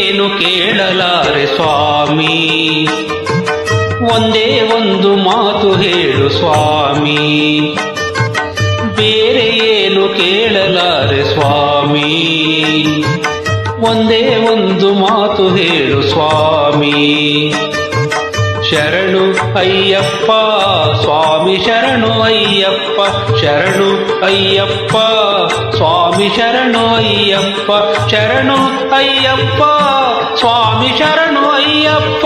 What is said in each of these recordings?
ಏನು ಕೇಳಲಾರೆ ಸ್ವಾಮಿ, ಒಂದೇ ಒಂದು ಮಾತು ಹೇಳು ಸ್ವಾಮಿ. ಬೇರೆ ಏನು ಕೇಳಲಾರೆ ಸ್ವಾಮಿ, ಒಂದೇ ಒಂದು ಮಾತು ಹೇಳು ಸ್ವಾಮಿ. ಶರಣು ಅಯ್ಯಪ್ಪ ಸ್ವಾಮಿ ಶರಣು ಅಯ್ಯಪ್ಪ, ಶರಣು ಅಯ್ಯಪ್ಪ ಸ್ವಾಮಿ ಶರಣು ಅಯ್ಯಪ್ಪ, ಶರಣು ಅಯ್ಯಪ್ಪ ಸ್ವಾಮಿ ಶರಣು ಅಯ್ಯಪ್ಪ.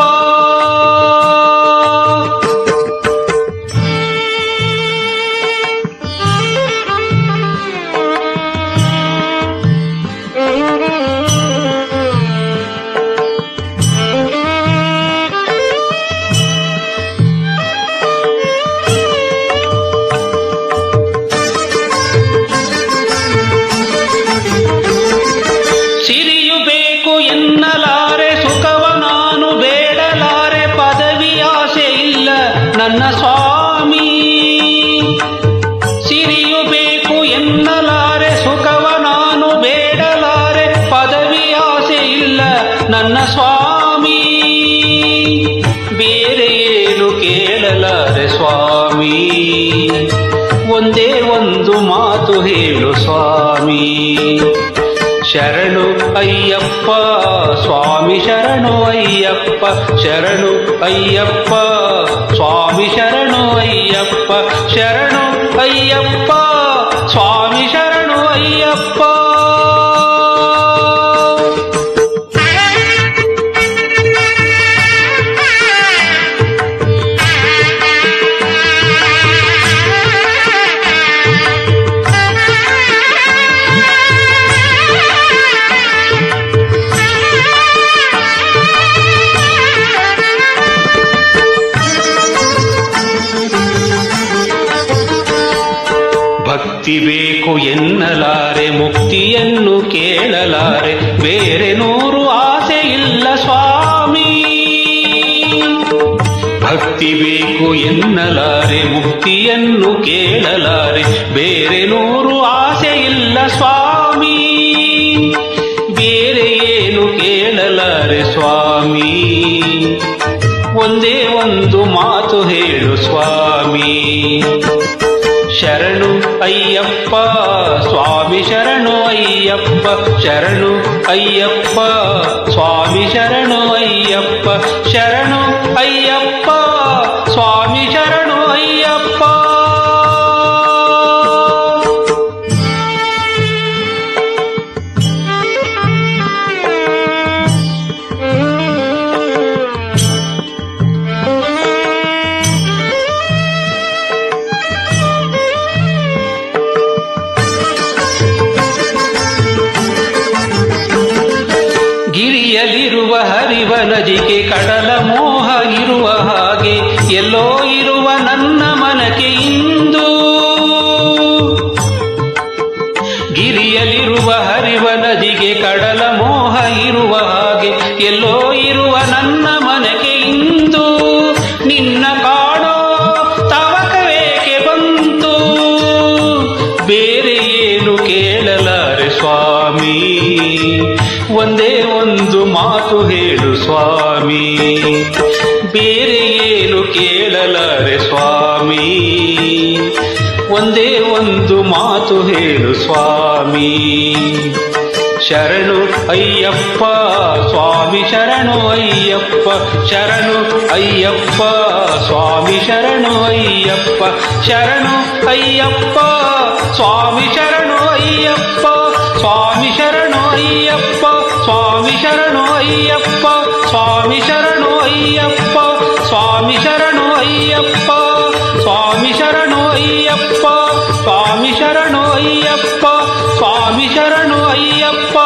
ಸಿರಿಯು ಬೇಕು ಎನ್ನಲಾರೆ, ಸುಖವ ನಾನು ಬೇಡಲಾರೆ, ಪದವಿ ಆಸೆ ಇಲ್ಲ ನನ್ನ ಸ್ವಾಮಿ. ಸಿರಿಯು ಬೇಕು ಎನ್ನಲಾರೆ, ಸುಖವ ನಾನು ಬೇಡಲಾರೆ, ಪದವಿ ಆಸೆ ಇಲ್ಲ ನನ್ನ ಸ್ವಾಮಿ. ಬೇರೆ ಏನು ಕೇಳಲಾರೆ ಸ್ವಾಮಿ, ಒಂದೇ ಒಂದು ಮಾತು ಹೇಳು ಸ್ವಾಮಿ. ಶರಣು ಅಯ್ಯಪ್ಪ ಸ್ವಾಮಿ ಶರಣು ಅಯ್ಯಪ್ಪ, ಶರಣು ಅಯ್ಯಪ್ಪ ಸ್ವಾಮಿ ಶರಣು ಅಯ್ಯಪ್ಪ, ಶರಣು ಅಯ್ಯಪ್ಪ ಸ್ವಾಮಿ ಶರಣು ಅಯ್ಯಪ್ಪ. ಭಕ್ತಿ ಬೇಕು ಎನ್ನಲಾರೆ, ಮುಕ್ತಿಯನ್ನು ಕೇಳಲಾರೆ, ಬೇರೆ ನೂರು ಆಸೆ ಇಲ್ಲ ಸ್ವಾಮಿ. ಭಕ್ತಿ ಬೇಕು ಎನ್ನಲಾರೆ, ಮುಕ್ತಿಯನ್ನು ಕೇಳಲಾರೆ, ಬೇರೆ ನೂರು ಆಸೆ ಇಲ್ಲ ಸ್ವಾಮಿ. ಬೇರೆ ಏನು ಕೇಳಲಾರೆ ಸ್ವಾಮಿ, ಒಂದೇ ಒಂದು ಮಾತು ಹೇಳು ಸ್ವಾಮಿ. ಶರಣು ಅಯ್ಯಪ್ಪ ಸ್ವಾಮಿ ಶರಣು ಅಯ್ಯಪ್ಪ, ಶರಣು ಅಯ್ಯಪ್ಪ ಸ್ವಾಮಿ ಶರಣು ಅಯ್ಯಪ್ಪ, ಶರಣು ಅಯ್ಯಪ್ಪ ಸ್ವಾಮಿ ಶರಣು ಅಯ್ಯಪ್ಪ. ಗಿರಿಯಲಿರುವ ಹರಿವ ನದಿಗೆ ಕಡಲ ಮೋಹ ಇರುವ ಹಾಗೆ, ಎಲ್ಲೋ ಇರುವ ನನ್ನ ಮನಕ್ಕೆ ಇಂದು. ಗಿರಿಯಲಿರುವ ಹರಿವ ನದಿಗೆ ಕಡಲ ಮೋಹ ಇರುವ ಹಾಗೆ, ಎಲ್ಲೋ ಇರುವ ನನ್ನ ಮನಕ್ಕೆ ಇಂದು. ನಿನ್ನ ಕಾಡೋ ತವಕವೇಕೆ ಬಂತು, ಬೇರೆ ಏನು ಕೇಳಲಾರೆ ಸ್ವಾಮಿ, ಒಂದೇ ಒಂದು ಮಾತು ಹೇಳು ಸ್ವಾಮಿ. ಬೇರೆ ಏನು ಕೇಳಲಾರೆ ಸ್ವಾಮಿ, ಒಂದೇ ಒಂದು ಮಾತು ಹೇಳು ಸ್ವಾಮಿ. ಶರಣು ಅಯ್ಯಪ್ಪ ಸ್ವಾಮಿ ಶರಣು ಅಯ್ಯಪ್ಪ, ಶರಣು ಅಯ್ಯಪ್ಪ ಸ್ವಾಮಿ ಶರಣು ಅಯ್ಯಪ್ಪ, ಶರಣು ಅಯ್ಯಪ್ಪ ಸ್ವಾಮಿ ಶರಣು ಅಯ್ಯಪ್ಪ, ಸ್ವಾಮಿ ಶರಣು ಅಯ್ಯಪ್ಪ, ಸ್ವಾಮಿ ಶರಣು ಅಯ್ಯಪ್ಪ, ಸ್ವಾಮಿ ಶರಣು ಅಯ್ಯಪ್ಪ, ಸ್ವಾಮಿ ಶರಣು ಅಯ್ಯಪ್ಪ, ಸ್ವಾಮಿ ಶರಣು ಅಯ್ಯಪ್ಪ, ಸ್ವಾಮಿ ಶರಣು ಅಯ್ಯಪ್ಪ, ಸ್ವಾಮಿ ಶರಣು ಅಯ್ಯಪ್ಪ.